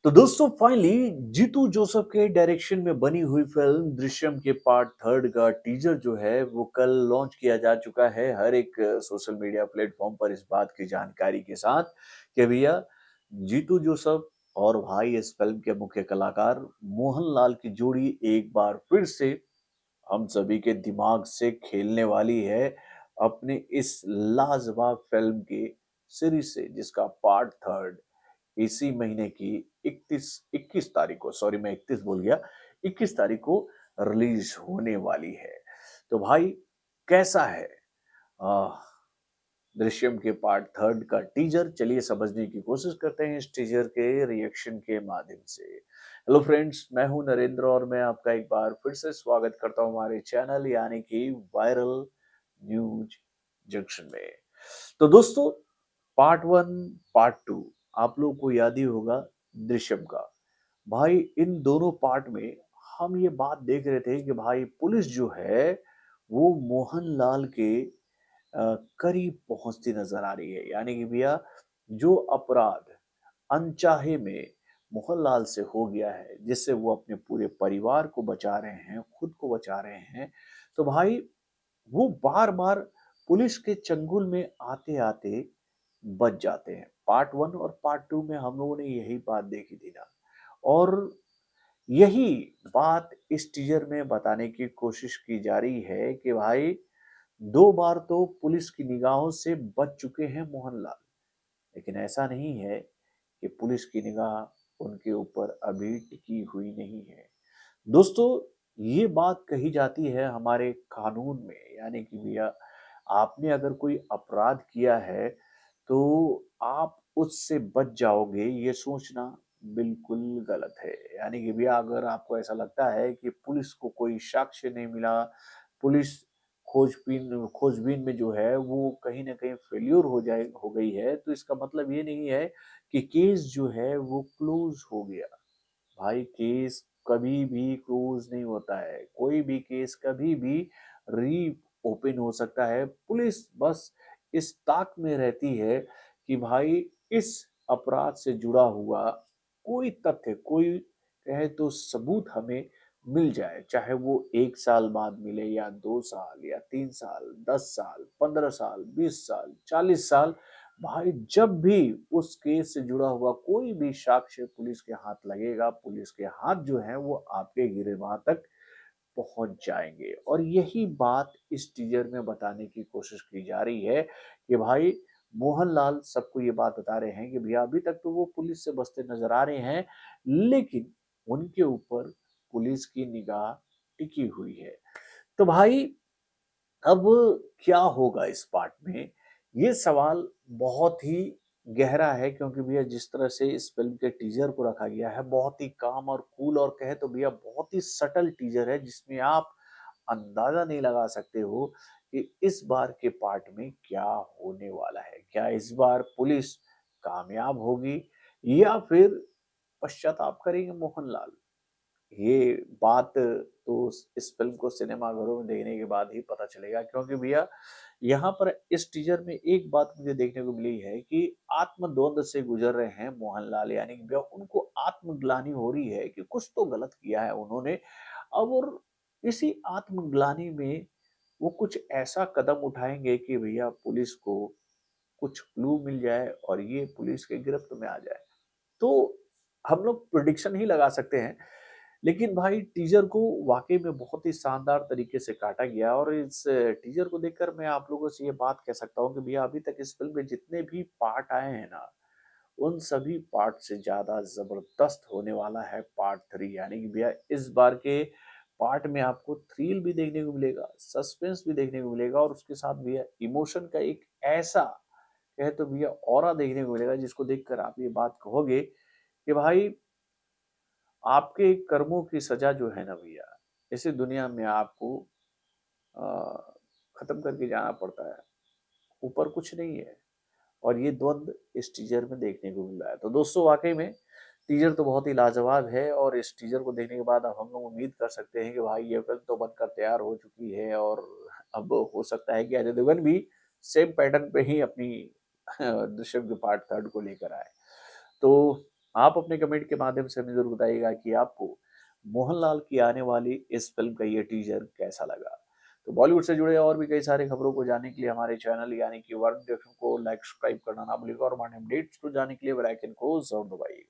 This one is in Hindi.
तो दोस्तों फाइनली जीतू जोसेफ के डायरेक्शन में बनी हुई फिल्म दृश्यम के पार्ट थर्ड का टीजर जो है वो कल लॉन्च किया जा चुका है हर एक सोशल मीडिया प्लेटफॉर्म पर इस बात की जानकारी के साथ कि भैया जीतू जोसेफ और भाई इस फिल्म के मुख्य कलाकार मोहनलाल की जोड़ी एक बार फिर से हम सभी के दिमाग से खेलने वाली है अपने इस लाजवाब फिल्म की सीरीज से जिसका पार्ट थर्ड इसी महीने की 21 तारीख को, सॉरी मैं 31 बोल गया, 21 तारीख को रिलीज होने वाली है। तो भाई कैसा है आ, दृश्यम के पार्ट थर्ड का टीजर? चलिए समझने की कोशिश करते हैं इस टीजर के रिएक्शन के माध्यम से। हेलो फ्रेंड्स, मैं हूं नरेंद्र और मैं आपका एक बार फिर से स्वागत करता हूं हमारे चैनल यानी कि वायरल न्यूज जंक्शन में। तो दोस्तों पार्ट वन, पार्ट टू आप लोगों को याद ही होगा दृश्यम का। भाई इन दोनों पार्ट में हम ये बात देख रहे थे कि भाई पुलिस जो है वो मोहनलाल के करीब पहुंचती नजर आ रही है, यानी कि भैया जो अपराध अनचाहे में मोहनलाल से हो गया है जिससे वो अपने पूरे परिवार को बचा रहे हैं, खुद को बचा रहे हैं, तो भाई वो बार बार पुलिस के चंगुल में आते आते बच जाते हैं। पार्ट वन और पार्ट टू में हम लोगों ने यही बात देखी थी ना, और यही बात इस टीजर में बताने की कोशिश की जा रही है कि भाई दो बार तो पुलिस की निगाहों से बच चुके हैं मोहनलाल, लेकिन ऐसा नहीं है कि पुलिस की निगाह उनके ऊपर अभी टिकी हुई नहीं है। दोस्तों ये बात कही जाती है हमारे कानून में, यानी कि भैया आपने अगर कोई अपराध किया है तो आप उससे बच जाओगे, ये सोचना बिल्कुल गलत है। यानी कि भैया अगर आपको ऐसा लगता है कि पुलिस को कोई साक्ष्य नहीं मिला, पुलिस खोजबीन में जो है वो कहीं ना कहीं फेल्यूर हो गई है, तो इसका मतलब ये नहीं है कि केस जो है वो क्लोज हो गया। भाई केस कभी भी क्लोज नहीं होता है, कोई भी केस कभी भी री ओपन हो सकता है। पुलिस बस इस ताक में रहती है कि भाई इस अपराध से जुड़ा हुआ कोई तथ्य, कोई कहे तो सबूत हमें मिल जाए, चाहे वो 1 साल बाद मिले या 2 साल या 3 साल, 10 साल, 15 साल, 20 साल, 40 साल। भाई जब भी उस केस से जुड़ा हुआ कोई भी साक्ष्य पुलिस के हाथ लगेगा, पुलिस के हाथ जो है वो आपके गिरबान तक पहुंच जाएंगे। और यही बात इस टीजर में बताने की कोशिश की जा रही है कि भाई मोहनलाल सबको ये बात बता रहे हैं कि भैया अभी तक तो वो पुलिस से बचते नजर आ रहे हैं, लेकिन उनके ऊपर पुलिस की निगाह टिकी हुई है। तो भाई अब क्या होगा इस पार्ट में, ये सवाल बहुत ही गहरा है, क्योंकि भैया जिस तरह से इस फिल्म के टीजर को रखा गया है बहुत ही काम और कूल, और कहे तो भैया बहुत ही सटल टीजर है जिसमें आप अंदाजा नहीं लगा सकते हो कि इस बार के पार्ट में क्या होने वाला है। क्या इस बार पुलिस कामयाब होगी या फिर पश्चाताप करेंगे मोहनलाल? ये बात तो इस फिल्म को सिनेमाघरों में देखने के बाद ही पता चलेगा, क्योंकि भैया यहाँ पर इस टीजर में एक बात मुझे देखने को मिली है कि आत्मद्वंद से गुजर रहे हैं मोहनलाल, यानी कि भैया उनको आत्मग्लानि हो रही है कि कुछ तो गलत किया है उन्होंने। अब और इसी आत्मग्लानि में वो कुछ ऐसा कदम उठाएंगे कि भैया पुलिस को कुछ क्लू मिल जाए और ये पुलिस के गिरफ्त में आ जाए। तो हम लोग प्रिडिक्शन ही लगा सकते हैं, लेकिन भाई टीजर को वाकई में बहुत ही शानदार तरीके से काटा गया, और इस टीजर को देखकर मैं आप लोगों से ये बात कह सकता हूँ कि भैया अभी तक इस फिल्म में जितने भी पार्ट आए हैं ना, उन सभी पार्ट से ज्यादा जबरदस्त होने वाला है पार्ट थ्री। यानी कि भैया इस बार के पार्ट में आपको थ्रिल भी देखने को मिलेगा, सस्पेंस भी देखने को मिलेगा, और उसके साथ भैया इमोशन का एक ऐसा कहे तो भैया ऑरा देखने को मिलेगा जिसको देखकर आप ये बात कहोगे कि भाई आपके कर्मों की सजा जो है ना भैया, इसी दुनिया में आपको खत्म करके जाना पड़ता है, ऊपर कुछ नहीं है। और ये द्वंद इस टीजर में देखने को मिल रहा है। तो दोस्तों वाकई में टीजर तो बहुत ही लाजवाब है, और इस टीजर को देखने के बाद अब हम लोग उम्मीद कर सकते हैं कि भाई ये फिल्म तो बनकर तैयार हो चुकी है, और अब हो सकता है कि अजय देवगन भी सेम पैटर्न पे ही अपनी दृश्यम के पार्ट थर्ड को लेकर आए। तो आप अपने कमेंट के माध्यम से हमें ज़रूर बताइएगा कि आपको मोहनलाल की आने वाली इस फ़िल्म का ये टीज़र कैसा लगा? तो बॉलीवुड से जुड़े और भी कई सारे खबरों को जानने के लिए हमारे चैनल यानी कि वरुण जंक्शन को लाइक, सब्सक्राइब करना ना भूलिएगा और हमारे अपडेट्स को जानने के लिए बेल आइकन को ज़रूर दबाइएगा।